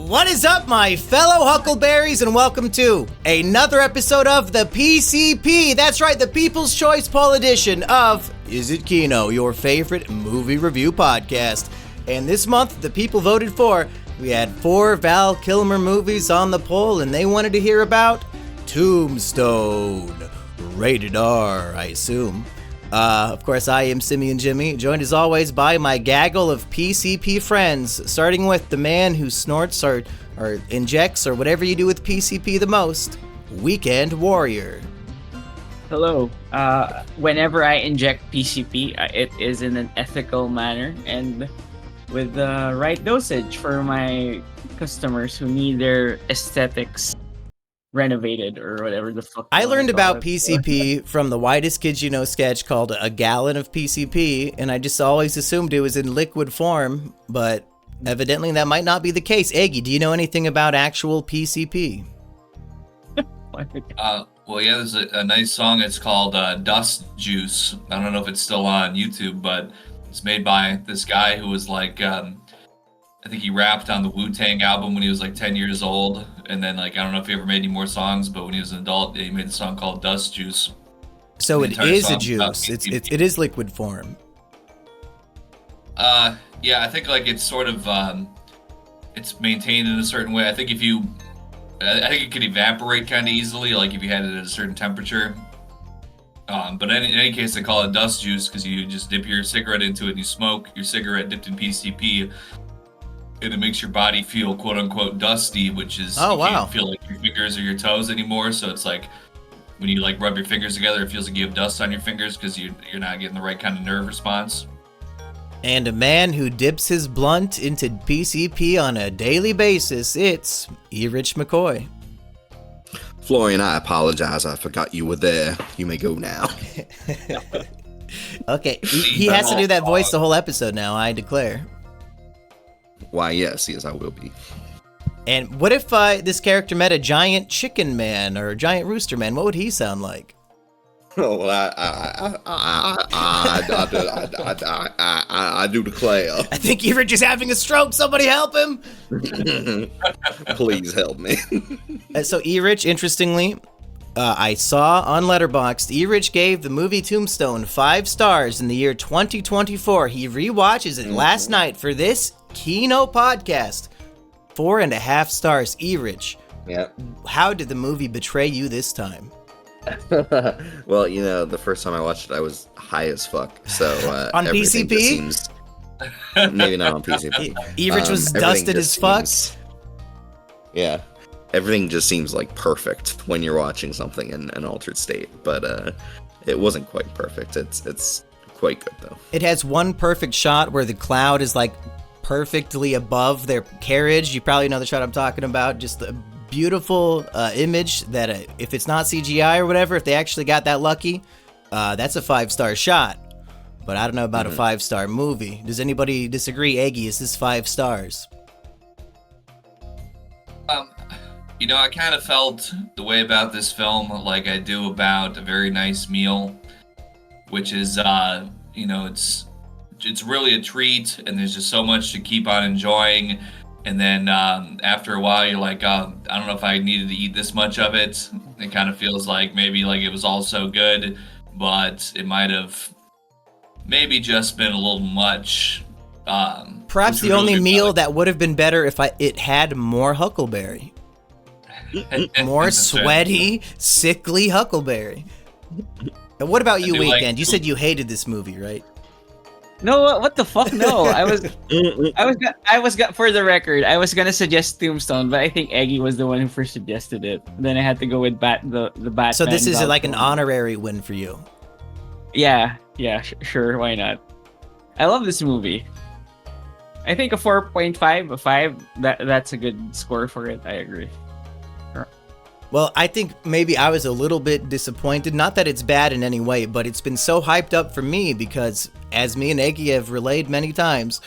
What is up, my fellow Huckleberries, and welcome to another episode of the PCP. That's right, the People's Choice Poll edition of Is It Kino, your favorite movie review podcast. And this month, the people voted for, we had 4 Val Kilmer movies on the poll, and they wanted to hear about Tombstone. Rated R, I assume. Of course, I am Simian Jimmy, joined as always by my gaggle of PCP friends, starting with the man who snorts or injects or whatever you do with PCP the most, Weekend Warrior. Hello. Whenever I inject PCP, it is in an ethical manner and with the right dosage for my customers who need their aesthetics renovated or whatever the fuck. I learned about PCP from the Whitest Kids You Know sketch called A Gallon of PCP, and I just always assumed it was in liquid form, but evidently that might not be the case. Eggy, do you know anything about actual PCP? Well, yeah, there's a nice song. It's called Dust Juice. I don't know if it's still on YouTube, but it's made by this guy who was like, I think he rapped on the Wu-Tang album when he was like 10 years old. And then, like, I don't know if he ever made any more songs, but when he was an adult, he made a song called Dust Juice. So it is a juice. It is liquid form. Yeah, I think like it's sort of it's maintained in a certain way. I think I think it could evaporate kind of easily, like if you had it at a certain temperature. But in any case, they call it dust juice because you just dip your cigarette into it and you smoke your cigarette dipped in PCP. And it makes your body feel quote unquote dusty, which is you can't feel like your fingers or your toes anymore. So it's like when you like rub your fingers together, it feels like you have dust on your fingers because you're not getting the right kind of nerve response. And a man who dips his blunt into PCP on a daily basis, it's E-Rich McCoy. Florian, I apologize. I forgot you were there. You may go now. Okay, he has to do that voice the whole episode now, I declare. Why, yes, I will be. And what if this character met a giant chicken man or a giant rooster man? What would he sound like? Oh, I do declare. I think E-Rich is having a stroke. Somebody help him! Please help me. So E-Rich, interestingly, I saw on Letterboxd, E-Rich gave the movie Tombstone 5 stars in the year 2024. He rewatches it last night for this Kino podcast. 4.5 stars. E-Rich. Yeah. How did the movie betray you this time? Well, you know, the first time I watched it, I was high as fuck. So on PCP? Maybe not on PCP. E-Rich was dusted as fuck. Yeah. Everything just seems like perfect when you're watching something in an altered state, but it wasn't quite perfect. It's quite good though. It has one perfect shot where the cloud is like perfectly above their carriage. You probably know the shot I'm talking about. Just a beautiful image that if it's not CGI or whatever, if they actually got that lucky, that's a 5-star shot. But I don't know about a 5-star movie. Does anybody disagree? Eggy, is this 5 stars? You know, I kind of felt the way about this film like I do about A Very Nice Meal, which is, you know, it's really a treat, and there's just so much to keep on enjoying. And then after a while, you're like, I don't know if I needed to eat this much of it. It kind of feels like maybe like it was all so good, but it might have maybe just been a little much. Perhaps the only meal that would have been better if it had more Huckleberry. More sweaty, sickly Huckleberry. And what about you, Weekend? You said you hated this movie, right? No, what the fuck? No, I was for the record, I was gonna suggest Tombstone, but I think Eggy was the one who first suggested it. Then I had to go with the Batman. So this is like an honorary win for you. Yeah, sure, why not? I love this movie. I think a 4.5, a 5, that's a good score for it. I agree. Well, I think maybe I was a little bit disappointed. Not that it's bad in any way, but it's been so hyped up for me because, as me and Eggy have relayed many times,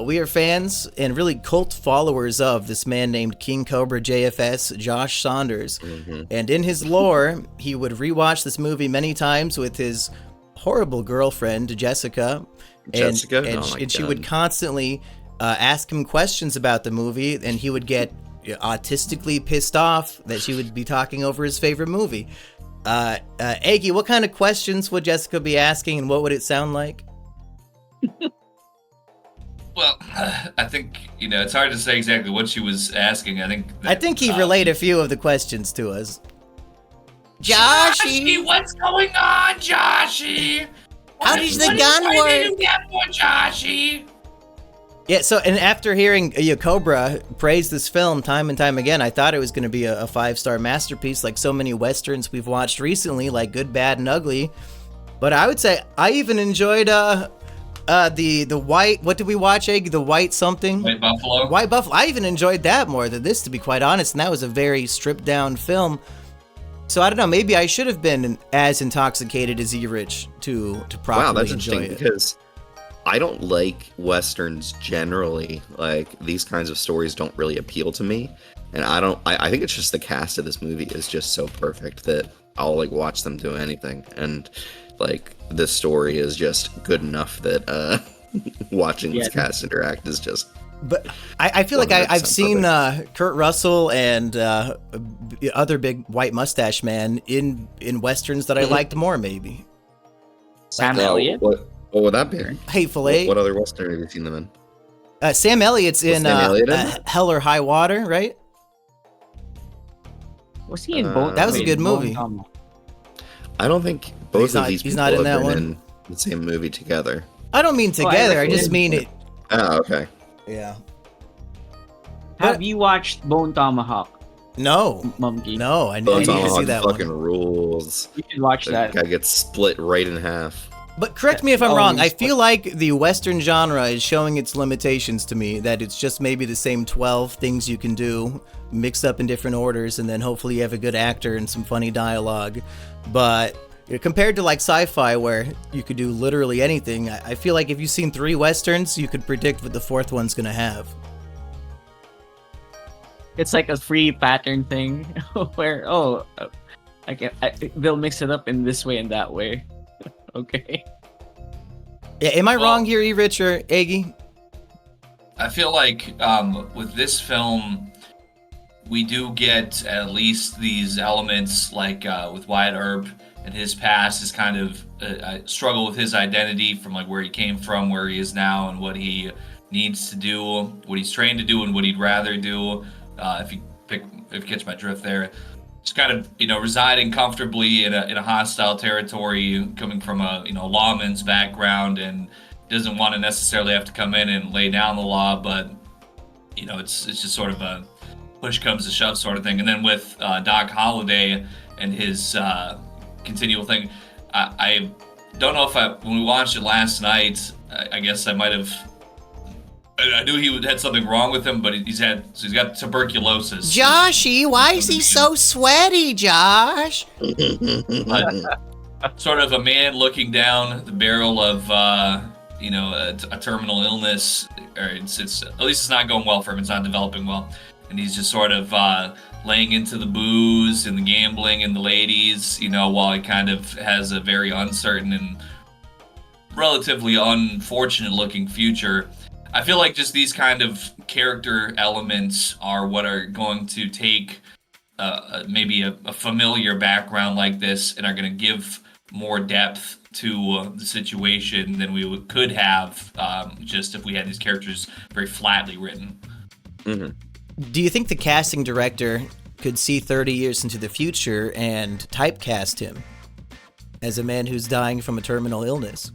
we are fans and really cult followers of this man named King Cobra JFS, Josh Saunders. Mm-hmm. And in his lore, he would rewatch this movie many times with his horrible girlfriend, Jessica. And she would constantly ask him questions about the movie, and he would get autistically pissed off that she would be talking over his favorite movie. Aggie, what kind of questions would Jessica be asking, and what would it sound like? Well, I think, it's hard to say exactly what she was asking. I think he relayed a few of the questions to us. Joshy, what's going on, Joshy? How does the gun work? What did you get for Joshy? Yeah, so, and after hearing Cobra praise this film time and time again, I thought it was going to be a 5-star masterpiece like so many Westerns we've watched recently, like Good, Bad, and Ugly. But I would say I even enjoyed the white, what did we watch, Egg? The White something? White Buffalo. White Buffalo. I even enjoyed that more than this, to be quite honest, and that was a very stripped-down film. So I don't know, maybe I should have been as intoxicated as E-Rich to properly enjoy it. Because I don't like Westerns generally. Like, these kinds of stories don't really appeal to me. And I think it's just the cast of this movie is just so perfect that I'll, like, watch them do anything. And, like, this story is just good enough that watching this cast interact is just... But I feel like I've seen Kurt Russell and other big white mustache man in Westerns that I liked more, maybe. Sam Elliott? What would that be? Hateful Eight. What other Western have you seen them in? Sam Elliott's in Hell or High Water, right? Was he in both? That was a good movie. I don't think both of these people have been in the same movie together. I don't mean together. I just mean it. Oh, okay. Yeah. Have you watched Bone Tomahawk? No. Monkey. No, I need to see that fucking one. rules. You should watch that. Guy gets split right in half. But correct me if I'm wrong. I feel like the Western genre is showing its limitations to me, that it's just maybe the same 12 things you can do, mixed up in different orders, and then hopefully you have a good actor and some funny dialogue. But compared to like sci-fi where you could do literally anything, I feel like if you've seen 3 Westerns, you could predict what the 4th one's going to have. It's like a free pattern thing where, they'll mix it up in this way and that way. Okay. Yeah, am I wrong here, E-Rich or Aggie? I feel like with this film, we do get at least these elements, like with Wyatt Earp and his past, is kind of a struggle with his identity from like where he came from, where he is now, and what he needs to do, what he's trained to do, and what he'd rather do. If you catch my drift there. Just kind of, residing comfortably in a hostile territory, coming from a lawman's background, and doesn't want to necessarily have to come in and lay down the law, but it's just sort of a push comes to shove sort of thing. And then with Doc Holliday and his continual thing, I don't know if when we watched it last night, I guess I might have. I knew he had something wrong with him, but he's got tuberculosis. Joshy, why is he so sweaty, Josh? But sort of a man looking down the barrel of, a terminal illness, or it's at least it's not going well for him. It's not developing well, and he's just sort of laying into the booze and the gambling and the ladies, while he kind of has a very uncertain and relatively unfortunate looking future. I feel like just these kind of character elements are what are going to take maybe a familiar background like this and are going to give more depth to the situation than we could have just if we had these characters very flatly written. Mm-hmm. Do you think the casting director could see 30 years into the future and typecast him as a man who's dying from a terminal illness?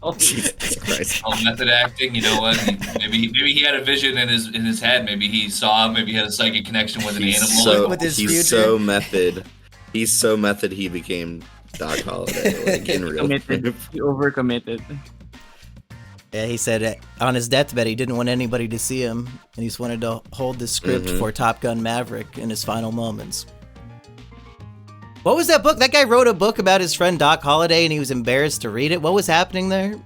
Oh, Jesus Christ. Method acting, you know what? Maybe he had a vision in his head. Maybe he saw. Maybe he had a psychic connection with an animal. With his he's future. so method. He's so method. He became Doc Holliday, like in real life. He overcommitted. Yeah, he said on his deathbed he didn't want anybody to see him, and he just wanted to hold the script for Top Gun Maverick in his final moments. What was that book? That guy wrote a book about his friend Doc Holliday, and he was embarrassed to read it. What was happening there?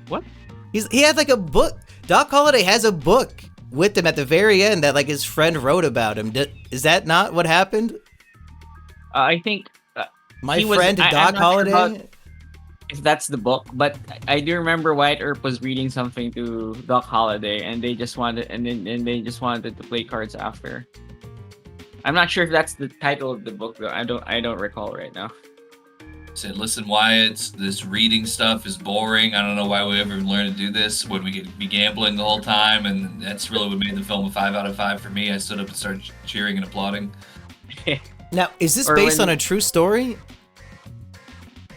What? He had like a book. Doc Holliday has a book with him at the very end that like his friend wrote about him. Is that not what happened? I think My friend Doc Holliday. if that's the book, but I do remember Wyatt Earp was reading something to Doc Holliday, and they just wanted to play cards after. I'm not sure if that's the title of the book though. I don't recall right now. Said, listen, Wyatt, this reading stuff is boring. I don't know why we ever learned to do this when we could be gambling the whole time, and that's really what made the film a 5 out of 5 for me. I stood up and started cheering and applauding. Now, is this based on a true story?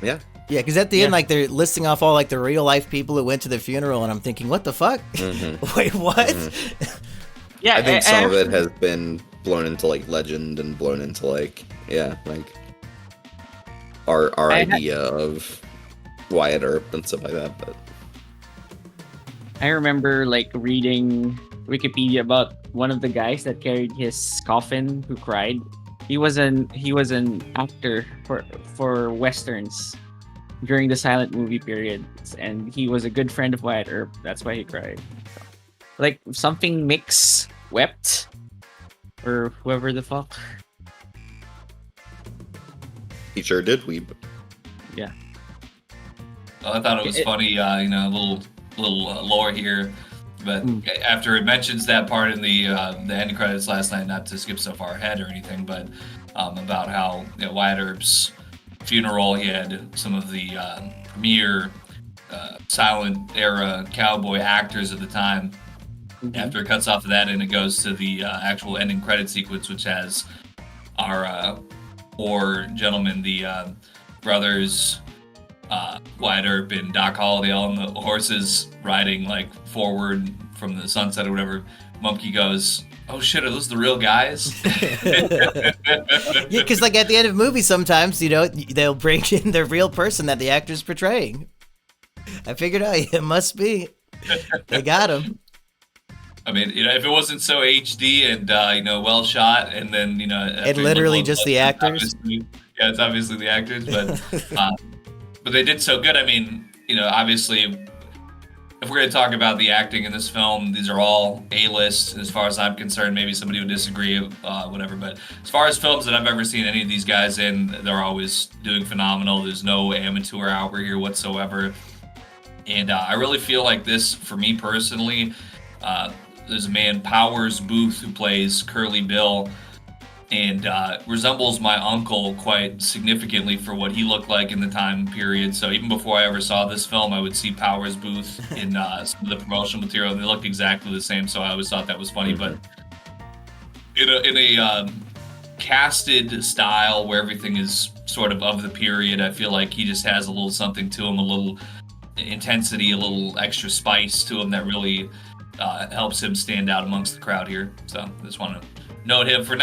Yeah. Yeah, because at the end, like, they're listing off all, like, the real-life people who went to the funeral, and I'm thinking, what the fuck? Mm-hmm. Wait, what? Mm-hmm. Yeah, I think some of it has been blown into, like, legend and blown into, like, like, our idea of Wyatt Earp and stuff like that, but... I remember, like, reading Wikipedia about one of the guys that carried his coffin who cried. He was an actor for westerns during the silent movie period, and he was a good friend of Wyatt Earp. That's why he cried. Like something Mix wept, or whoever the fuck. He sure did weep. Yeah. Well, I thought it was funny. A little lore here. But after it mentions that part in the end credits last night, not to skip so far ahead or anything, but about how Wyatt Earp's funeral, he had some of the premier silent era cowboy actors of the time. Mm-hmm. After it cuts off of that and it goes to the actual ending credit sequence, which has our four gentlemen, the brothers, Wyatt Earp and Doc Holliday on the horses riding like forward from the sunset or whatever. Mumkey goes, "Oh shit, are those the real guys?" Yeah, because like at the end of movies, sometimes they'll bring in the real person that the actor's portraying. I figured out it must be. They got him. I mean, if it wasn't so HD and well shot, and then it literally just the actors. It's obviously the actors, but they did so good. I mean, obviously, if we're going to talk about the acting in this film, these are all A-list as far as I'm concerned. Maybe somebody would disagree, whatever. But as far as films that I've ever seen any of these guys in, they're always doing phenomenal. There's no amateur hour here whatsoever. And I really feel like this, for me personally, there's a man, Powers Booth, who plays Curly Bill, and resembles my uncle quite significantly for what he looked like in the time period. So even before I ever saw this film, I would see Powers Booth in some of the promotional material, and they looked exactly the same, so I always thought that was funny. But in a casted style where everything is sort of the period, I feel like he just has a little something to him, a little intensity, a little extra spice to him that really helps him stand out amongst the crowd here. So I just want to note him for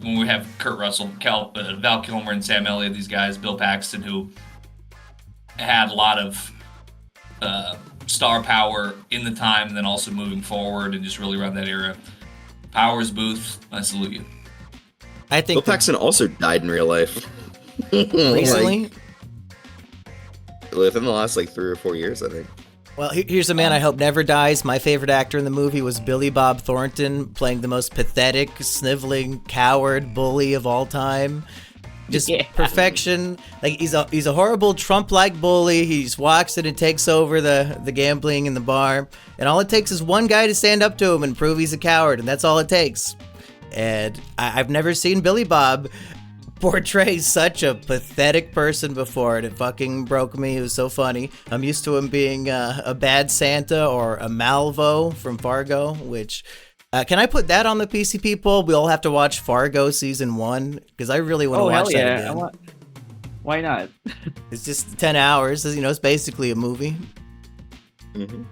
when we have Kurt Russell, Val Kilmer, and Sam Elliott, these guys, Bill Paxton, who had a lot of star power in the time, and then also moving forward and just really around that era. Powers Booth, I salute you. I think Bill Paxton also died in real life. Recently? Within the last 3 or 4 years, I think. Well, here's a man I hope never dies. My favorite actor in the movie was Billy Bob Thornton, playing the most pathetic, sniveling, coward bully of all time. Just perfection. Like he's a horrible Trump-like bully. He just walks in and takes over the gambling in the bar, and all it takes is one guy to stand up to him and prove he's a coward, and that's all it takes. And I've never seen Billy Bob portray such a pathetic person before, and it fucking broke me. It was so funny. I'm used to him being a bad Santa or a Malvo from Fargo, which can I put that on the PCP poll? We all have to watch Fargo season 1 because I really want to watch that again. Why not? It's just 10 hours. It's basically a movie. Mm-hmm.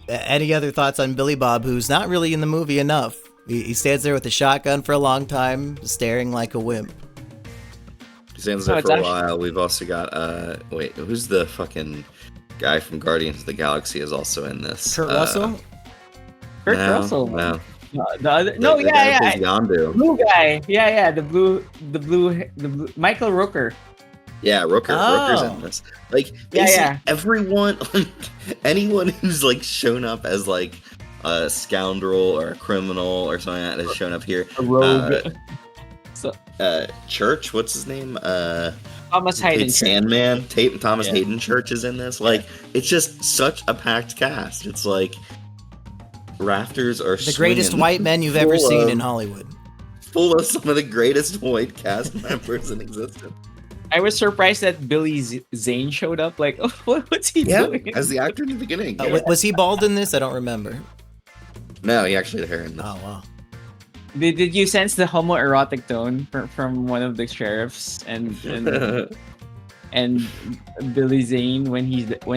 Any other thoughts on Billy Bob, who's not really in the movie enough? He stands there with a shotgun for a long time, staring like a wimp. He stands there for a while. We've also got, who's the fucking guy from Guardians of the Galaxy is also in this? Kurt Russell? Kurt Russell? No. The other, no, yeah. Yondu. Blue guy. Yeah, the blue, Michael Rooker. Yeah, Rooker's in this. Everyone, anyone who's shown up as a scoundrel or a criminal or something like that has shown up here. A rogue. Church, what's his name? Thomas Hayden. Sandman. Thomas Yeah. Hayden Church is in this. Like, it's just such a packed cast. It's like rafters are The greatest swinging white men you've ever full seen of- in Hollywood. Full of some of the greatest white cast members in existence. I was surprised that Billy Zane showed up. Like, oh, what's he doing? As the actor in the beginning. Was he bald in this? I don't remember. No, he actually had hair in this. Oh, wow. Did you sense the homoerotic tone from one of the sheriffs and Billy Zane when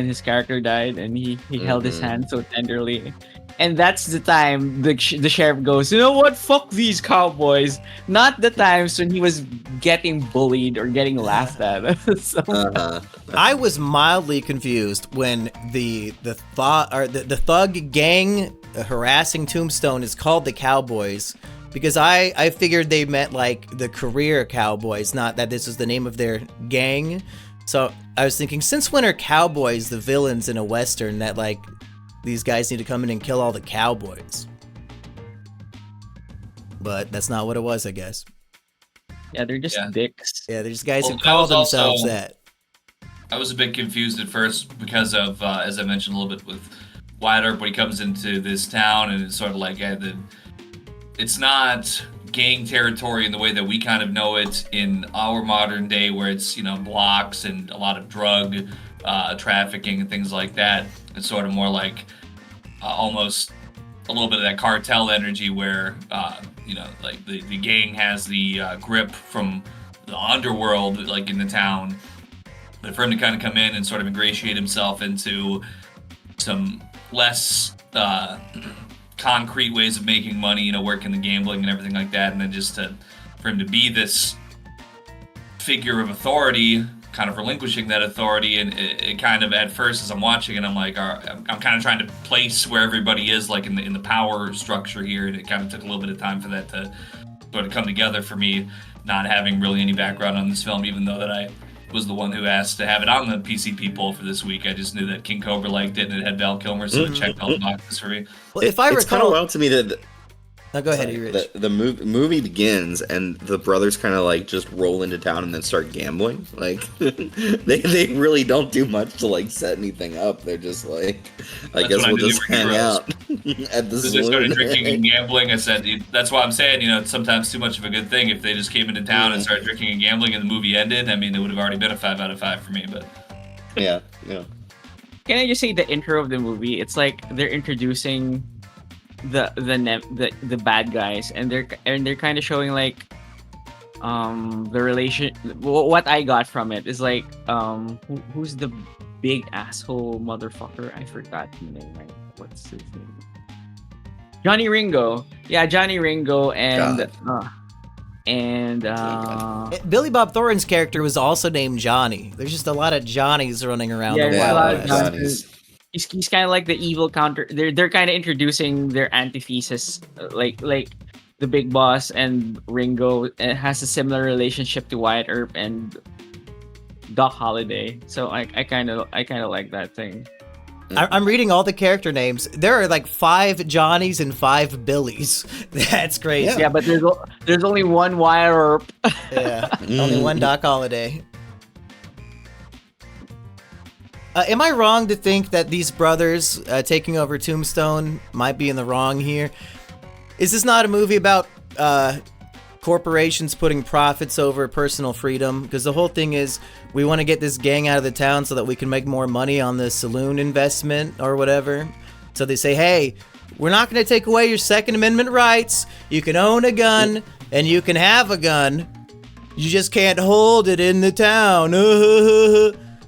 his character died and he held his hand so tenderly, and that's the time the sheriff goes, you know what, fuck these cowboys. Not the times when he was getting bullied or getting laughed at. So, I was mildly confused when the thug gang harassing Tombstone is called the Cowboys, because I figured they meant like the career cowboys, not that this was the name of their gang. So I was thinking, since when are cowboys the villains in a Western, that like these guys need to come in and kill all the cowboys? But that's not what it was, I guess. yeah, they're just dicks. Yeah, they're just guys Well, who that call was also- themselves that. I was a bit confused at first because of, as I mentioned a little bit with Wyatt Earp, when he comes into this town and it's sort of like, it's not gang territory in the way that we kind of know it in our modern day, where it's, blocks and a lot of drug trafficking and things like that. It's sort of more like almost a little bit of that cartel energy where, like the gang has the grip from the underworld, like in the town. But for him to kind of come in and sort of ingratiate himself into some less concrete ways of making money, working the gambling and everything like that, and then just for him to be this figure of authority, kind of relinquishing that authority, and it kind of, at first as I'm watching it, I'm like, I'm kind of trying to place where everybody is, like in the power structure here, and it kind of took a little bit of time for that to sort of come together for me, not having really any background on this film, even though that I was the one who asked to have it on the PCP poll for this week. I just knew that King Cobra liked it and it had Val Kilmer, so it checked all the boxes for me. Well, if I It's kind of recall, wild to me that go ahead, Rich. the movie begins and the brothers kind of like just roll into town and then start gambling. Like they really don't do much to like set anything up. They're just like, I That's guess what I we'll knew just they were hang heroes. out at the Because they started saloon. drinking and gambling, I said, that's why I'm saying, it's sometimes too much of a good thing. If they just came into town and started drinking and gambling and the movie ended, I mean, it would have already been a 5 out of 5 for me, but... Yeah. Can I just say the intro of the movie? It's like they're introducing the bad guys, and they're kind of showing like the relation. What I got from it is like who's the big asshole motherfucker? I forgot his name. Right? What's his name? Johnny Ringo. Yeah, Johnny Ringo and Billy Bob Thornton's character was also named Johnny. There's just a lot of Johnnies running around Yeah, the there's a lot of Wild West. Johnnies. he's kind of like the evil counter. They're kind of introducing their antithesis, like the big boss and Ringo. It has a similar relationship to Wyatt Earp and Doc Holliday. So I kind of like that thing. I'm reading all the character names. There are like 5 Johnnies and 5 Billies. That's crazy. Yeah, but there's only one Wyatt Earp. Yeah, only one Doc Holliday. Am I wrong to think that these brothers taking over Tombstone might be in the wrong here? Is this not a movie about corporations putting profits over personal freedom? Because the whole thing is, we want to get this gang out of the town so that we can make more money on the saloon investment or whatever. So they say, hey, we're not going to take away your Second Amendment rights. You can own a gun and you can have a gun. You just can't hold it in the town.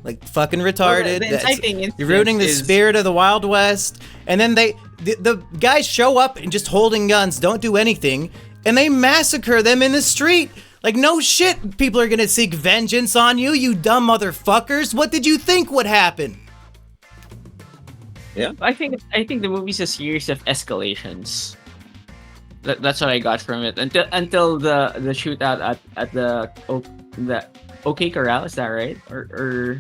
Like fucking retarded. Well, the inciting You're ruining the instance is- spirit of the Wild West. And then the guys show up and just holding guns, don't do anything, and they massacre them in the street. Like, no shit, people are gonna seek vengeance on you, you dumb motherfuckers. What did you think would happen? Yeah. I think the movie's a series of escalations. That's what I got from it until the shootout at the OK Corral. Is that right? Or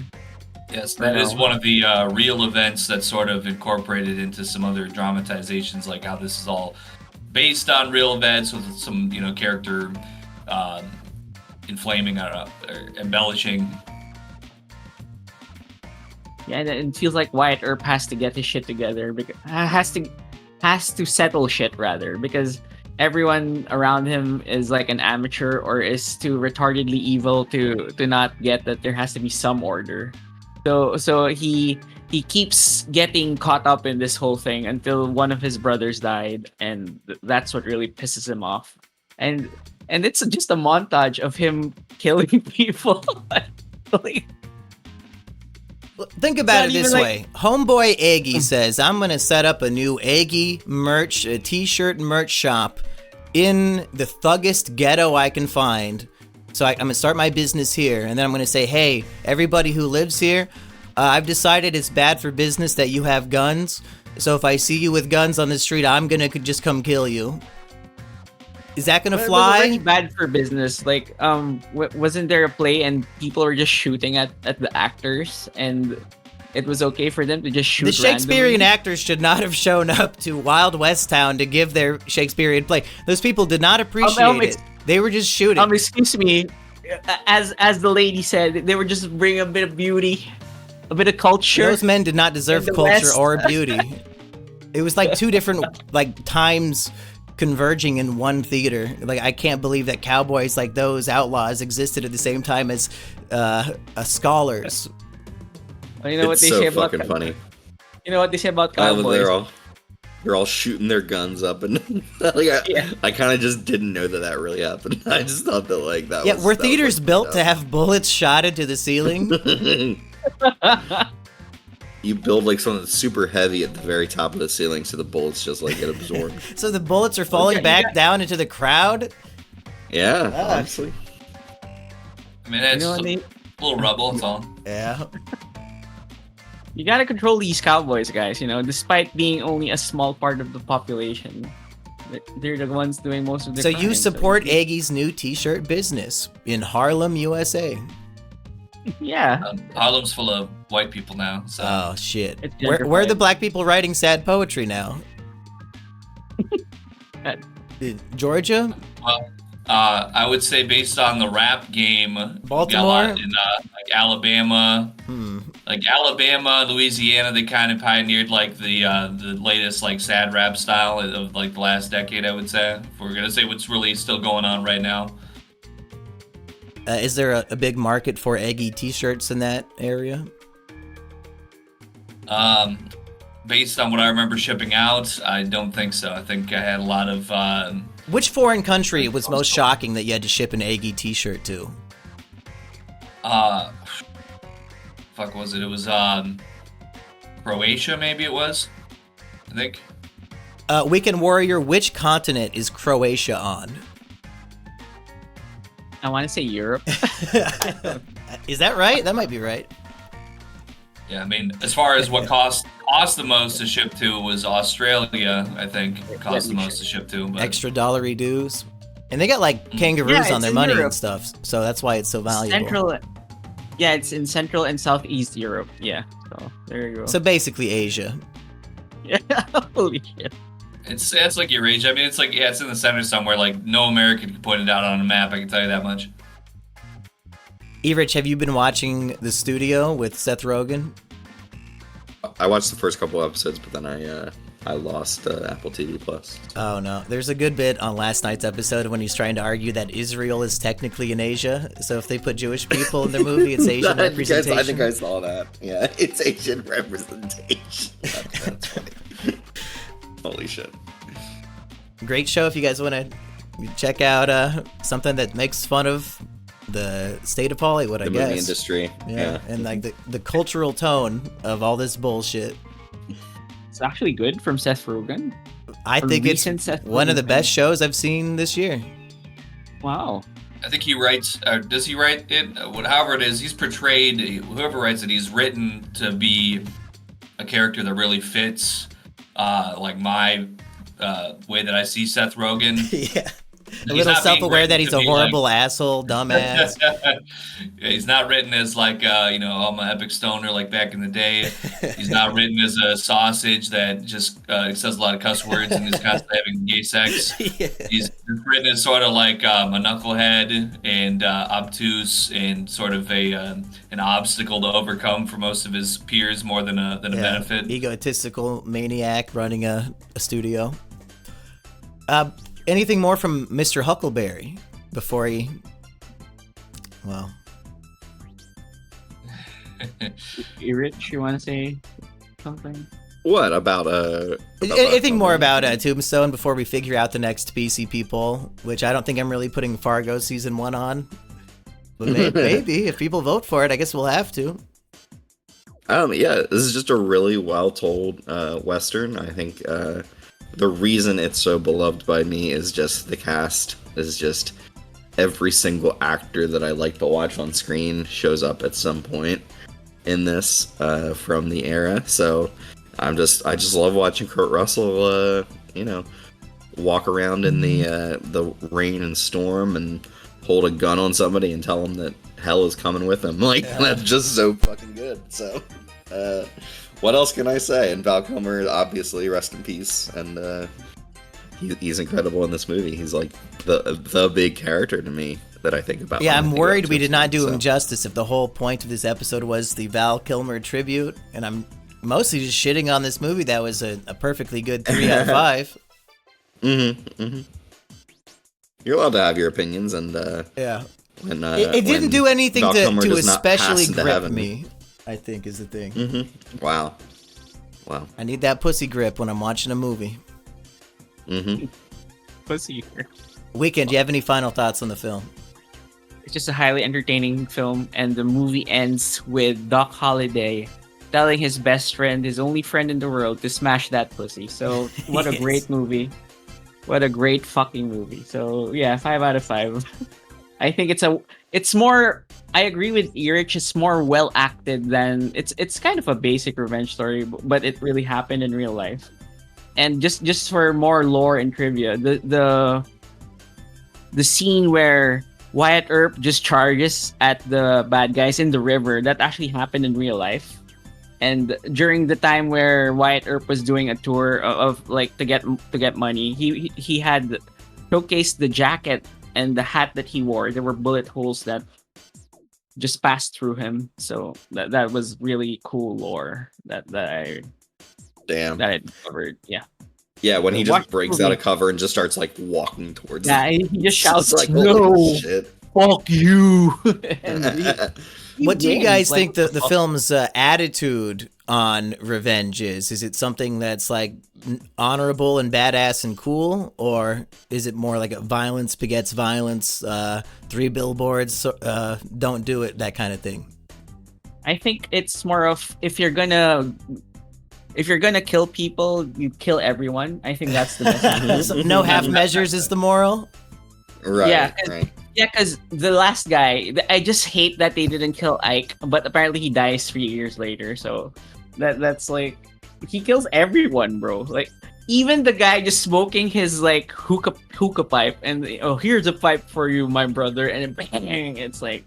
Yes, that is one of the real events that's sort of incorporated into some other dramatizations, like how this is all based on real events with some, character inflaming, I don't know, or embellishing. Yeah, and it feels like Wyatt Earp has to get his shit together, because has to settle shit rather, because everyone around him is like an amateur or is too retardedly evil to not get that there has to be some order. So he keeps getting caught up in this whole thing until one of his brothers died, and that's what really pisses him off. And it's just a montage of him killing people. Like, think about it not this even way. Homeboy Eggy says, I'm going to set up a new Eggy merch, a t-shirt and merch shop in the thuggest ghetto I can find. So I'm going to start my business here. And then I'm going to say, hey, everybody who lives here, I've decided it's bad for business that you have guns. So if I see you with guns on the street, I'm going to just come kill you. Is that going to fly? It was already bad for business. Like, wasn't there a play and people were just shooting at the actors, and it was okay for them to just shoot The Shakespearean randomly? actors should not have shown up to Wild West Town to give their Shakespearean play. Those people did not appreciate it. They were just shooting. Excuse me, as the lady said, they were just bringing a bit of beauty, a bit of culture. Those men did not deserve in the culture West. or beauty. It was like two different times converging in one theater. Like, I can't believe that cowboys like those outlaws existed at the same time as scholars. Well, you know what It's they so say about fucking funny. You know what they say about I love cowboys? they're all shooting their guns up, and I kind of just didn't know that really happened. I just thought that like that. Yeah, was, were that was, theaters like, built to have bullets shot into the ceiling? You build like something that's super heavy at the very top of the ceiling, so the bullets just like get absorbed. So the bullets are falling back down into the crowd? Yeah, honestly. I mean, it's You know what a little rubble, that's all. Yeah. You gotta control these cowboys, guys. You know, despite being only a small part of the population, they're the ones doing most of the. So you support Eggy's new t-shirt business in Harlem, USA. Yeah. Harlem's full of white people now, so. Oh, shit. It's Where are the gentrified. black people writing sad poetry now? Georgia? Well, I would say based on the rap game, we got a Baltimore? lot in like Alabama, like Alabama, Louisiana. They kind of pioneered like the latest like sad rap style of like the last decade. I would say, if we're gonna say what's really still going on right now. Is there a big market for Eggy t-shirts in that area? Based on what I remember shipping out, I don't think so. I think I had a lot of. Which foreign country was most shocking that you had to ship an Eggy t-shirt to? Fuck was it? It was Croatia, maybe it was. I think. Weekend Warrior, which continent is Croatia on? I want to say Europe. Is that right? That might be right. Yeah, I mean, as far as what cost the most to ship to was Australia. I think it cost the most to ship to. But Extra dollary dues. And they got like kangaroos Yeah, on it's their in money Europe. and stuff, so that's why it's so valuable. It's in Central and Southeast Europe. Yeah, so there you go. So basically Asia. Yeah, holy shit. it's like Eurasia. I mean, it's like it's in the center somewhere. Like no American can point it out on a map. I can tell you that much. Erich, have you been watching The Studio with Seth Rogen? I watched the first couple episodes, but then I lost Apple TV Plus. Oh no, there's a good bit on last night's episode when he's trying to argue that Israel is technically in Asia. So if they put Jewish people in their movie, it's Asian representation. I think I saw that. Yeah, it's Asian representation. That's funny. Holy shit. Great show if you guys want to check out something that makes fun of the state of Hollywood, I guess. The movie industry. Yeah, and like the cultural tone of all this bullshit. It's actually good from Seth Rogen. I think it's recent Seth one of the Rogen best film. shows I've seen this year. Wow. I think he writes, or does he write it? However it is, he's portrayed, whoever writes it, he's written to be a character that really fits, like my way that I see Seth Rogen. Yeah. a little not being self-aware written that he's to a be horrible asshole, dumbass. Yeah, he's not written as like I'm an epic stoner like back in the day. He's not written as a sausage that just says a lot of cuss words and is constantly having gay sex. Yeah. He's written as sort of like a knucklehead and obtuse and sort of an obstacle to overcome for most of his peers more than a benefit. Egotistical maniac running a studio. Anything more from Mr. Huckleberry before he... Well... Rich, you want to say something? What about anything more about Tombstone before we figure out the next PCP poll, which I don't think I'm really putting Fargo season 1 on. But maybe if people vote for it, I guess we'll have to. Yeah, this is just a really well told Western. I think the reason it's so beloved by me is just the cast. Is just every single actor that I like to watch on screen shows up at some point in this from the era. So I just love watching Kurt Russell, walk around in the rain and storm and hold a gun on somebody and tell them that hell is coming with him. That's just so fucking good. So, what else can I say? And Val Kilmer, obviously, rest in peace. And he's incredible in this movie. He's like the big character to me that I think about. Yeah, I'm worried we did not do him justice if the whole point of this episode was the Val Kilmer tribute, and I'm mostly just shitting on this movie that was a perfectly good 3 out of 5. You're allowed to have your opinions, and yeah. When, it didn't do anything to especially grip heaven. me, I think is the thing. Wow. I need that pussy grip when I'm watching a movie. Pussy. Weekend, do you have any final thoughts on the film? It's just a highly entertaining film, and the movie ends with Doc Holliday telling his best friend, his only friend in the world, to smash that pussy. So what a great movie. What a great fucking movie. So yeah, 5 out of 5. I think it's more, I agree with Erich, it's more well acted than, it's kind of a basic revenge story, but it really happened in real life. And just for more lore and trivia, the scene where Wyatt Earp just charges at the bad guys in the river, that actually happened in real life. And during the time where Wyatt Earp was doing a tour of like to get money, he had showcased the jacket and the hat that he wore. There were bullet holes that just passed through him. So that was really cool lore that I discovered. Yeah. Yeah, when he just breaks out of cover and just starts like walking towards him. Yeah, he just shouts like, "No, shit. Fuck you!" What do you guys think the film's attitude on revenge is? Is it something that's like honorable and badass and cool, or is it more like a violence begets violence, 3 billboards, don't do it, that kind of thing? I think it's more of if you're gonna kill people, you kill everyone. I think that's the best. No half measures is the moral. Right. Yeah. Right. Yeah, because the last guy, I just hate that they didn't kill Ike, but apparently he dies 3 years later. So that's like, he kills everyone, bro. Like, even the guy just smoking his like hookah pipe, and here's a pipe for you, my brother, and bang, it's like,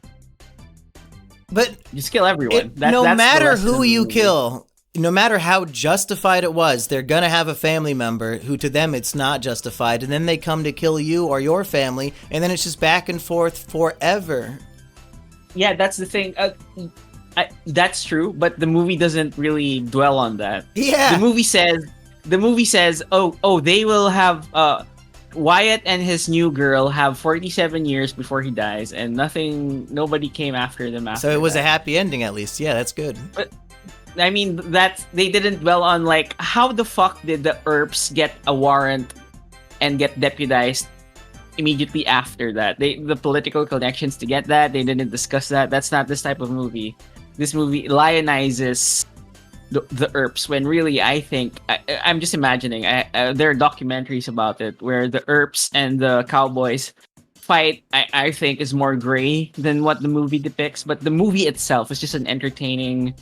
but just kill everyone. No matter who you kill, no matter how justified it was, they're gonna have a family member who to them it's not justified, and then they come to kill you or your family, and then it's just back and forth forever. Yeah, that's the thing. That's true, but the movie doesn't really dwell on that. Yeah. The movie says, oh, they will have Wyatt and his new girl have 47 years before he dies, and nobody came after them after. So it was a happy ending, at least. Yeah, that's good. But I mean, they didn't dwell on like how the fuck did the Earps get a warrant and get deputized immediately after that. The political connections to get that, they didn't discuss that. That's not this type of movie. This movie lionizes the Earps when really I think I'm just imagining. There are documentaries about it where the Earps and the cowboys fight. I think is more gray than what the movie depicts, but the movie itself is just an entertaining.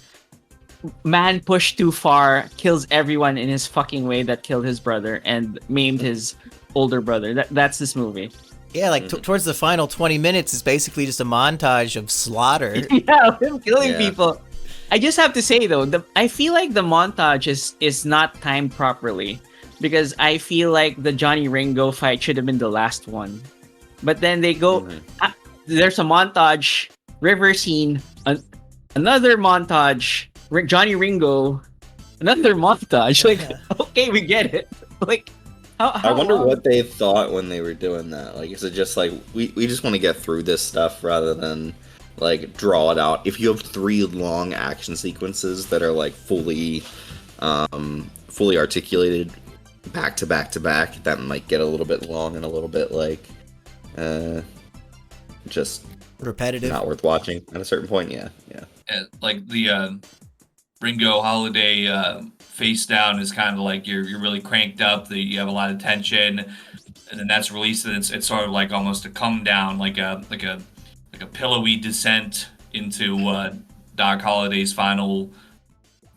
Man pushed too far, kills everyone in his fucking way that killed his brother and maimed his older brother. That's this movie. Yeah, like towards the final 20 minutes is basically just a montage of slaughter. Yeah, him killing people. I just have to say though, I feel like the montage is not timed properly because I feel like the Johnny Ringo fight should have been the last one. But then they go, there's a montage, river scene, another montage, Johnny Ringo, another montage. Like, okay, we get it. Like, how I wonder long? what they thought when they were doing that. Like, is it just like we just want to get through this stuff rather than like draw it out? If you have 3 long action sequences that are like fully articulated back to back to back, that might get a little bit long and a little bit like just repetitive, not worth watching at a certain point. Yeah. Like the Ringo Holiday face down is kind of like you're really cranked up, you have a lot of tension, and then that's released, and it's sort of like almost a come down, like a pillowy descent into Doc Holliday's final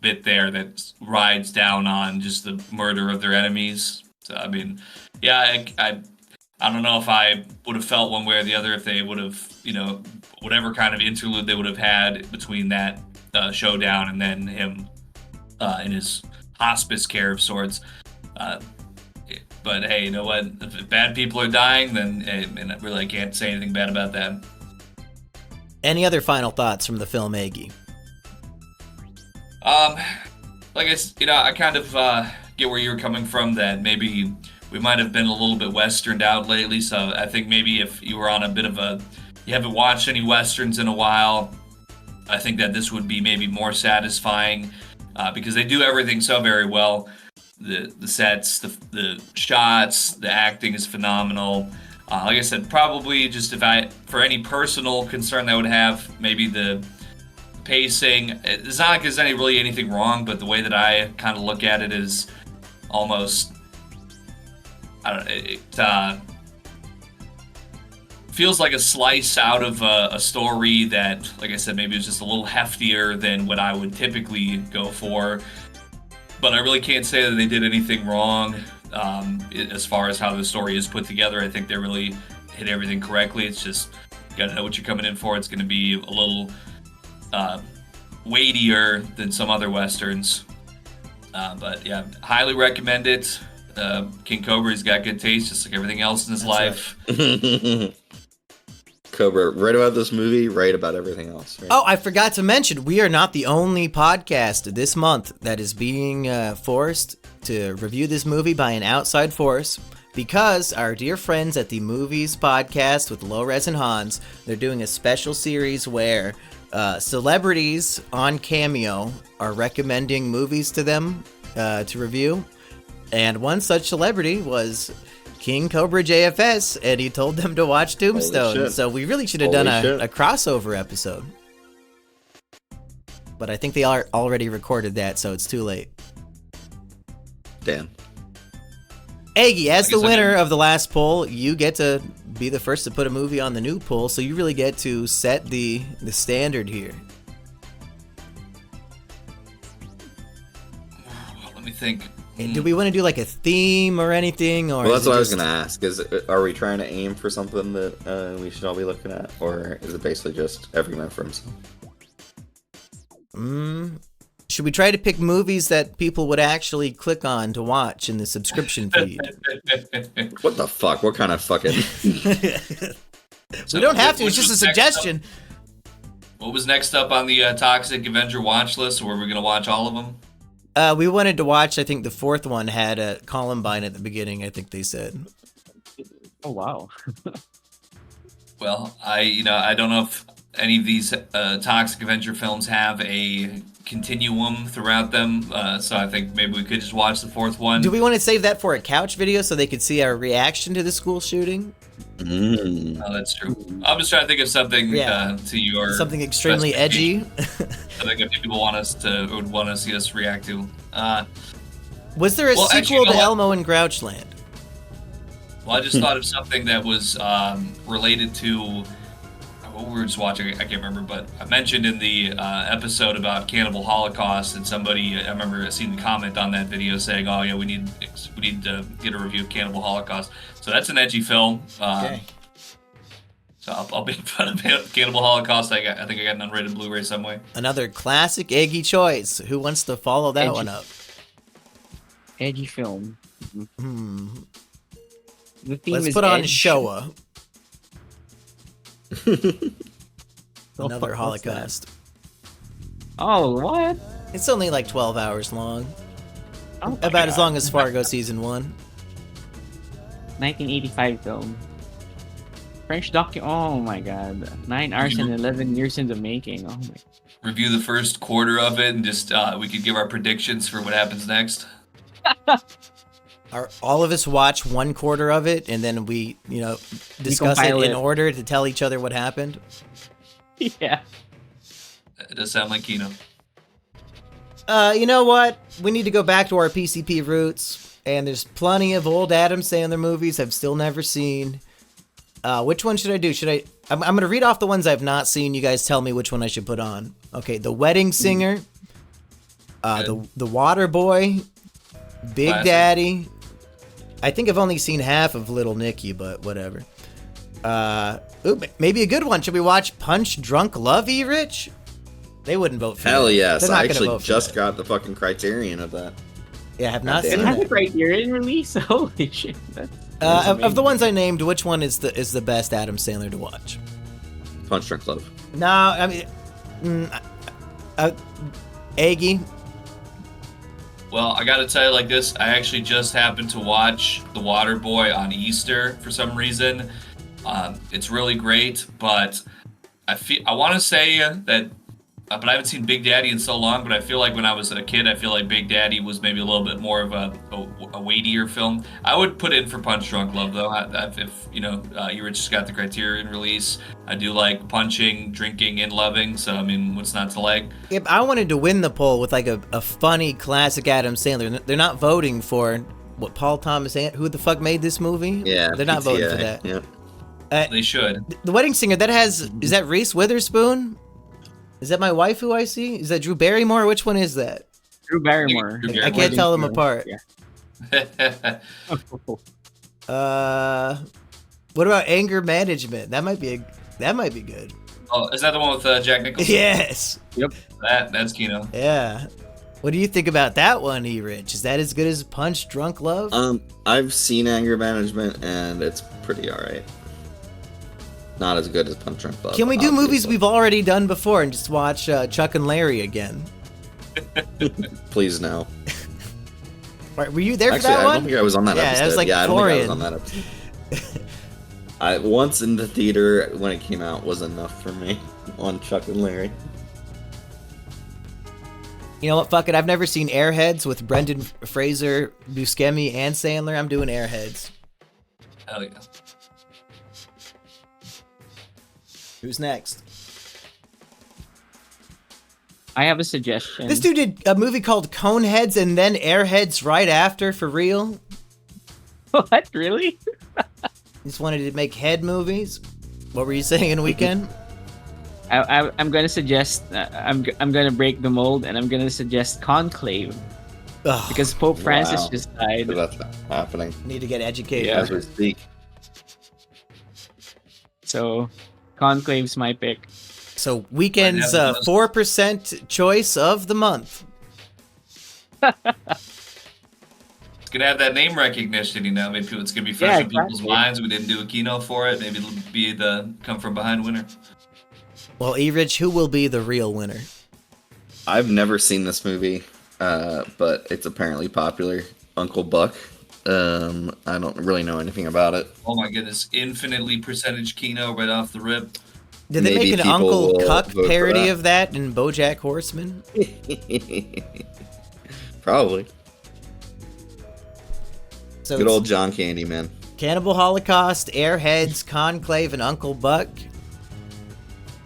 bit there that rides down on just the murder of their enemies. So I mean, yeah, I don't know if I would have felt one way or the other if they would have, whatever kind of interlude they would have had between that showdown and then him in his hospice care of sorts. But hey, you know what? If bad people are dying, then I really can't say anything bad about that. Any other final thoughts from the film, Aggie? Like I kind of get where you're coming from, that maybe we might have been a little bit westerned out lately. So I think maybe if you were on a bit of you haven't watched any westerns in a while, I think that this would be maybe more satisfying because they do everything so very well. The sets, the shots, the acting is phenomenal. Like I said, probably just for any personal concern that I would have, maybe the pacing. It's not like there's really anything wrong, but the way that I kind of look at it is almost, I don't know, it feels like a slice out of a story that, like I said, maybe it's just a little heftier than what I would typically go for. But I really can't say that they did anything wrong as far as how the story is put together. I think they really hit everything correctly. It's just, you gotta know what you're coming in for. It's gonna be a little weightier than some other westerns. But yeah, highly recommend it. King Cobra's got good taste, just like everything else in his life. Right. Cobra, right about this movie, right about everything else. Right? Oh, I forgot to mention, we are not the only podcast this month that is being forced to review this movie by an outside force, because our dear friends at the Movies Podcast with Lores and Hans, they're doing a special series where celebrities on Cameo are recommending movies to them to review. And one such celebrity was King Cobra JFS, and he told them to watch Tombstone. So we really should have done a crossover episode. But I think they already recorded that, so it's too late. Damn. Aggie, as the winner of the last poll, you get to be the first to put a movie on the new poll, so you really get to set the standard here. Let me think. Do we want to do like a theme or anything? Or well, that's what I was going to ask. Are we trying to aim for something that we should all be looking at? Or is it basically just every man for himself? Should we try to pick movies that people would actually click on to watch in the subscription feed? What the fuck? What kind of fucking... We don't have to. It's just a suggestion. What was next up on the Toxic Avenger watch list? Or were we going to watch all of them? We wanted to watch, I think the fourth one had a Columbine at the beginning, I think they said. Oh, wow. Well, I don't know if any of these Toxic Avenger films have a continuum throughout them, so I think maybe we could just watch the fourth one. Do we want to save that for a couch video so they could see our reaction to the school shooting? Oh, that's true. I'm just trying to think of something to your... Something extremely edgy. I think if people would want to see us react to. Was there a sequel to Elmo and Grouchland? Well, I just thought of something that was related to what we were just watching. I can't remember, but I mentioned in the episode about Cannibal Holocaust, and somebody, I remember seeing a comment on that video saying, "Oh, yeah, we need to get a review of Cannibal Holocaust." So that's an edgy film. Okay. So I'll be Cannibal Holocaust. I think I got an unrated Blu-ray somewhere. Another classic Eggy choice. Who wants to follow that one up? Edgy film. The theme Let's is put on edge. Showa. Another What's Holocaust. Oh, what? It's only like 12 hours long. Oh my About as God. long as Fargo season 1. 1985 film. French Oh my God. 9 hours and 11 years in the making. Oh my. Review the first quarter of it and just we could give our predictions for what happens next. All of us watch 1/4 of it, and then we, discuss it compile in it. order to tell each other what happened. Yeah. It does sound like Kino. You know what? We need to go back to our PCP roots, and there's plenty of old Adam Sandler movies I've still never seen. Which one should I do? I'm going to read off the ones I've not seen. You guys tell me which one I should put on. Okay, The Wedding Singer, the Water Boy, Big Classic. Daddy. I think I've only seen half of Little Nicky, but whatever. Maybe a good one. Should we watch Punch Drunk Love, Rich? They wouldn't vote for Hell that. yes! They're not I gonna actually vote for just that. got the fucking Criterion of that. Yeah, I have not It seen It has that. a Criterion release. Holy shit. That's Of the ones I named, which one is the best Adam Sandler to watch? Punch Drunk Love. No, I mean, Aggie. Well, I gotta tell you like this, I actually just happened to watch The Water Boy on Easter for some reason. It's really great, but I want to say that, but I haven't seen Big Daddy in so long, but I feel like when I was a kid, I feel like Big Daddy was maybe a little bit more of a weightier film. I would put in for Punch Drunk Love, though. If you just got the Criterion release, I do like punching, drinking, and loving, so I mean, what's not to like? If I wanted to win the poll with like a funny classic Adam Sandler, they're not voting for what Paul Thomas who the fuck made this movie? Yeah, they're not voting for PTA, that. Yep. They should. The Wedding Singer is that Reese Witherspoon? Is that my wife who I see? Is that Drew Barrymore? Which one is that? Drew Barrymore. Drew I Barrymore. can't tell them apart. Yeah. What about Anger Management? That might be good. Oh, is that the one with Jack Nicholson? Yes. That's Kino. Yeah. What do you think about that one, Rich? Is that as good as Punch Drunk Love? I've seen Anger Management and it's pretty alright. Not as good as Punch Drunk Love. Can we do movies obviously. we've already done before and just watch Chuck and Larry again? Please no. Were you there Actually, for that I one? don't think I was on that Yeah, episode. that was like I don't think I was Florian. on that episode. I once in the theater when it came out was enough for me on Chuck and Larry. You know what? Fuck it. I've never seen Airheads with Brendan Fraser, Buscemi, and Sandler. I'm doing Airheads. Hell yeah. Who's next? I have a suggestion. This dude did a movie called Coneheads and then Airheads right after, for real. What? Really? Just wanted to make head movies. What were you saying in Weekend? I'm gonna suggest. I'm gonna break the mold, and I'm gonna suggest Conclave Ugh, because Pope Francis Wow. just died. That's happening need to get educated. Yeah. as we speak. So, Conclave's my pick. So Weekend's 4% choice of the month. It's gonna have that name recognition, Maybe it's gonna be fresh Yeah, in people's exactly. minds. We didn't do a keynote for it. Maybe it'll be the come from behind winner. Well, Rich, who will be the real winner? I've never seen this movie, but it's apparently popular. Uncle Buck. I don't really know anything about it. Oh my goodness, infinitely percentage keynote right off the rip. Did they Maybe make an people Uncle will vote Cuck for parody that. of that in BoJack Horseman? Probably. So Good it's old John Candy, man. Cannibal Holocaust, Airheads, Conclave, and Uncle Buck.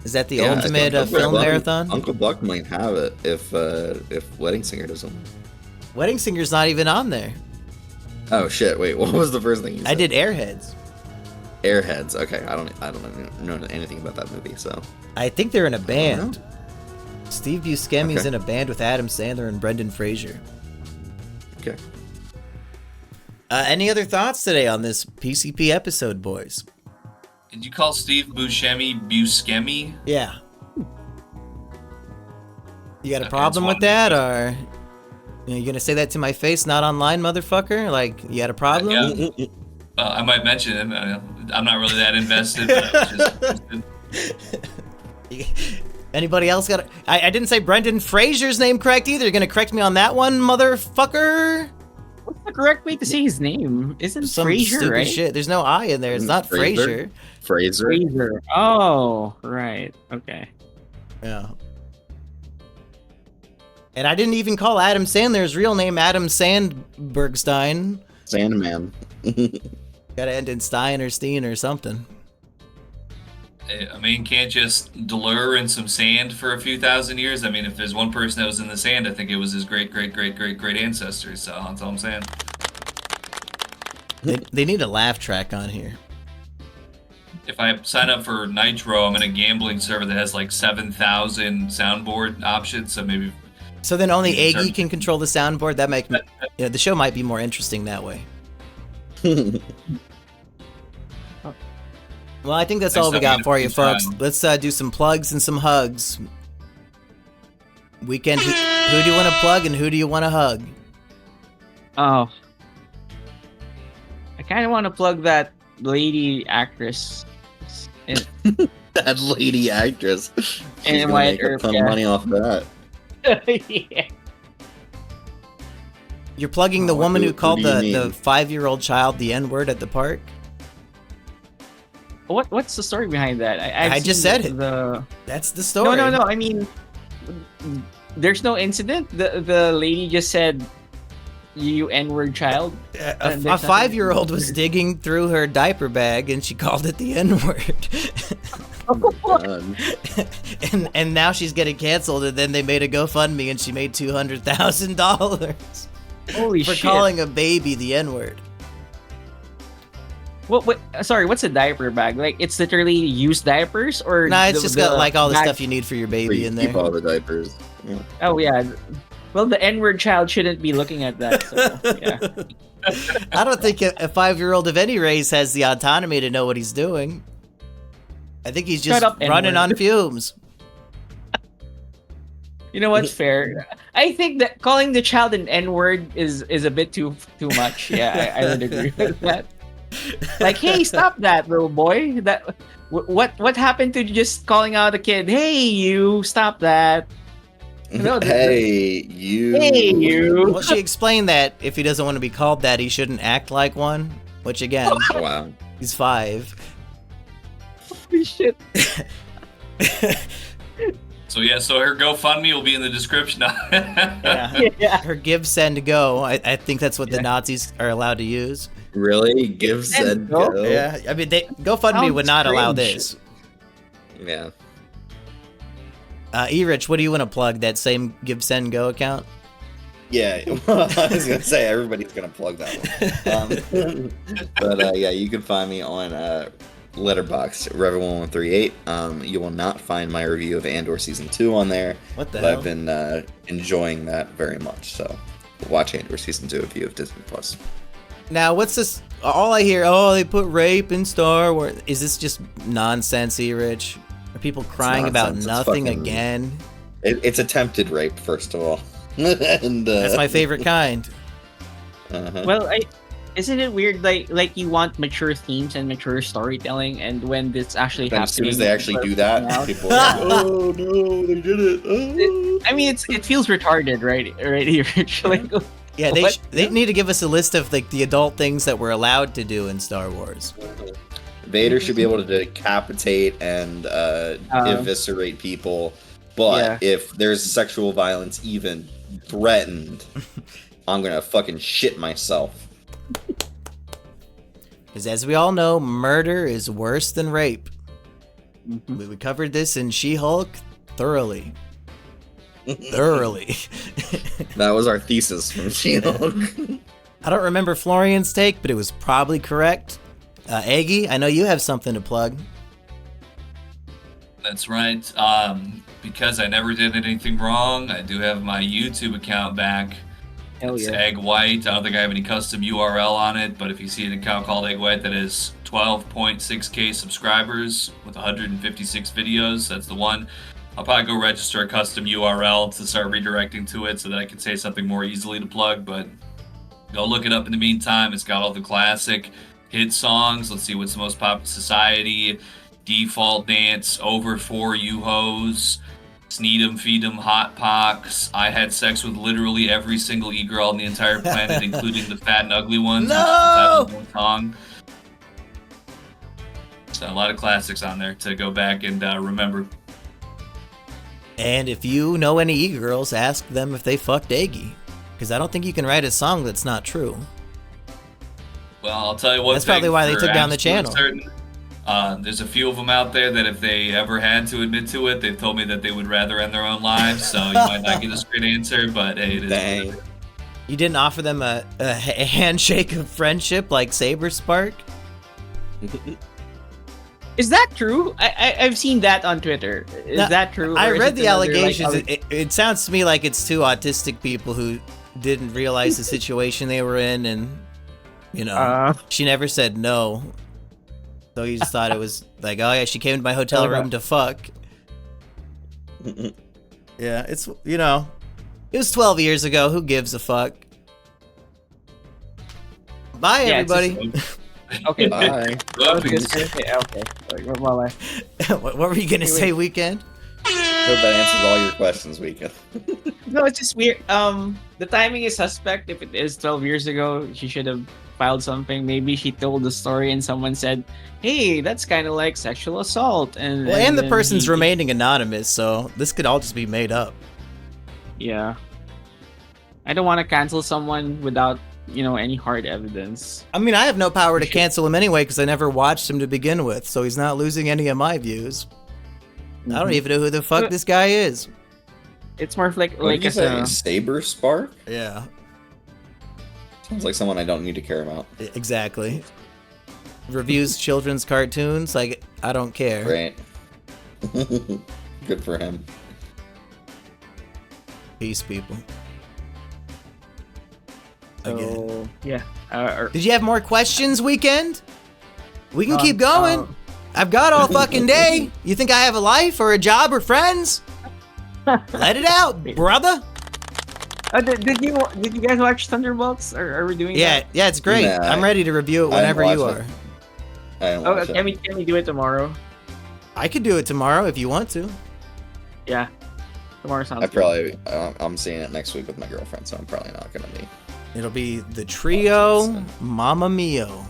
Is that the Yeah, I ultimate think film Uncle- marathon? Uncle Buck might have it if Wedding Singer doesn't. Wedding Singer's not even on there. Oh shit! Wait, what was the first thing you said? I did Airheads. Airheads. Okay, I don't know anything about that movie, so. I think they're in a don't band. Steve Buscemi's Okay. in a band with Adam Sandler and Brendan Fraser. Okay. Any other thoughts today on this PCP episode, boys? Did you call Steve Buscemi Buscemi? Yeah. You got a problem with that, or you gonna say that to my face, not online, motherfucker? Like, you got a problem? Yeah. I might mention him. I'm not really that invested, but I was just... Anybody else got? I didn't say Brendan Fraser's name correct either. You're gonna correct me on that one, motherfucker? What's the correct way to say his name? Isn't Some Fraser, stupid right? shit. There's no I in there. It's not Fraser. Fraser. Oh, right. Okay. Yeah. And I didn't even call Adam Sandler's real name Adam Sandbergstein. Sandman. Gotta end in Stein or Steen or something. I mean, can't just delure in some sand for a few thousand years? I mean, if there's one person that was in the sand, I think it was his great ancestors, so that's all I'm saying. They need a laugh track on here. If I sign up for Nitro, I'm in a gambling server that has like 7,000 soundboard options, so maybe... So then only Aggie can control the soundboard? That make the show might be more interesting that way. Well, I think that's all we got for you, folks. Let's do some plugs and some hugs. Weekend, who do you want to plug and who do you want to hug? Oh. I kind of want to plug that lady actress. That lady actress. She's gonna Wyatt make a Earp, ton of money off of that. Yeah. You're plugging the woman who called do you the mean? 5-year-old child the N-word at the park? What's the story behind that? I just said it. That's the story. No. I mean, there's no incident. The lady just said, "You N-word child." A 5-year-old was digging through her diaper bag and she called it the N-word. and now she's getting canceled, and then they made a GoFundMe and she made $200,000 Holy for shit. calling a baby the N-word. What? Sorry, what's a diaper bag? Like, it's literally used diapers, or Nah, it's just got like all the bag- stuff you need for your baby in there. Keep all the diapers. Yeah. Oh yeah. Well, the N-word child shouldn't be looking at that. So, yeah. I don't think a 5-year-old of any race has the autonomy to know what he's doing. I think he's just Shut up, running N-word. on fumes. You know what's fair? I think that calling the child an N-word is a bit too much. Yeah, I would agree with that. Like, hey, stop that, little boy. That what happened to just calling out a kid? Hey, you, stop that. No, Hey, you. Hey, you. Well, she explained that if he doesn't want to be called that, he shouldn't act like one. Which again, Wow. he's 5. Holy shit. So her GoFundMe will be in the description. Yeah. Her give, send, go. I think that's what the Nazis are allowed to use. Really? Give, said, go? go? Yeah, I mean, GoFundMe Sounds would not allow strange. this. Yeah. E-Rich, what do you want to plug? That same give, send, go account? Yeah, well, I was gonna say everybody's gonna plug that one. But yeah, you can find me on Letterboxd, Rev1138. You will not find my review of Andor season 2 on there. What the but hell? I've been enjoying that very much. So watch Andor season 2 if you have Disney Plus. Now, what's this? All I hear, they put rape in Star Wars. Is this just nonsense, E-Rich? Are people crying about nonsense. It's nothing fucking- again? It's attempted rape, first of all. And, That's my favorite kind. uh-huh. Well, isn't it weird? Like you want mature themes and mature storytelling, and when this actually Then happens, as soon as they actually do that, people are like, oh no, they did it. Oh. I mean, it feels retarded, right? Already, like, Yeah, What? they need to give us a list of like the adult things that we're allowed to do in Star Wars. Vader should be able to decapitate and eviscerate people, but if there's sexual violence even threatened, I'm gonna fucking shit myself. Because as we all know, murder is worse than rape. Mhm. We covered this in She-Hulk thoroughly. Thoroughly. That was our thesis from She-Hulk. I don't remember Florian's take, but it was probably correct. Aggie, I know you have something to plug. That's right. Because I never did anything wrong, I do have my YouTube account back. Hell It's yeah. egg white. I don't think I have any custom URL on it, but if you see an account called Egg White that is 12.6k subscribers with 156 videos, that's the one. I'll probably go register a custom URL to start redirecting to it so that I can say something more easily to plug, but go look it up in the meantime. It's got all the classic hit songs. Let's see what's the most popular: Society, Default Dance, Over 4 You Hoes, Sneed 'em, Feed 'em, Hot Pox. I Had Sex with Literally Every Single E-Girl on the entire planet, including the Fat and Ugly Ones, No! which is the Fat and Ugly song. So a lot of classics on there to go back and remember. And if you know any e-girls, ask them if they fucked Eggy. Because I don't think you can write a song that's not true. Well, I'll tell you what. That's probably why they took down the channel. There's a few of them out there that if they ever had to admit to it, they've told me that they would rather end their own lives. So you might not get a straight answer, but hey, it is. Dang. You didn't offer them a handshake of friendship like Saber Spark? Is that true? I've seen that on Twitter. Is Now, that true? I Or is read it the another, like, allegations. It sounds to me like it's two autistic people who didn't realize the situation they were in, and she never said no. So you just thought it was like, oh yeah, she came to my hotel room to fuck. Yeah, it's it was 12 years ago. Who gives a fuck? Bye, Yeah, it's everybody. Okay. Bye. Okay. Well, What were you gonna say, Weekend? Hope that answers all your questions, Weekend. no, it's just weird. The timing is suspect. If it is 12 years ago, she should have filed something. Maybe she told the story and someone said, "Hey, that's kind of like sexual assault." And And the then person's remaining anonymous, so this could all just be made up. Yeah. I don't want to cancel someone without any hard evidence. I mean, I have no power to cancel him anyway because I never watched him to begin with, so he's not losing any of my views. I don't even know who the fuck this guy is. It's more like What did you say? a Saber Spark? Yeah, Sounds like someone I don't need to care about. exactly. Reviews children's cartoons, like, I don't care. Right. Good for him. Peace, people. Again. so yeah. Did you have more questions, Weekend? We can keep going. I've got all fucking day. You think I have a life or a job or friends? Let it out, brother. Did you guys watch Thunderbolts? Or are we doing Yeah, that? yeah, it's great. Nah, I'm ready to review it I didn't whenever you watch are. it. I didn't Oh, watch it. can we do it tomorrow? I could do it tomorrow if you want to. Yeah. Tomorrow sounds good. I'm seeing it next week with my girlfriend, so I'm probably not gonna be. It'll be the trio Mamma Mio.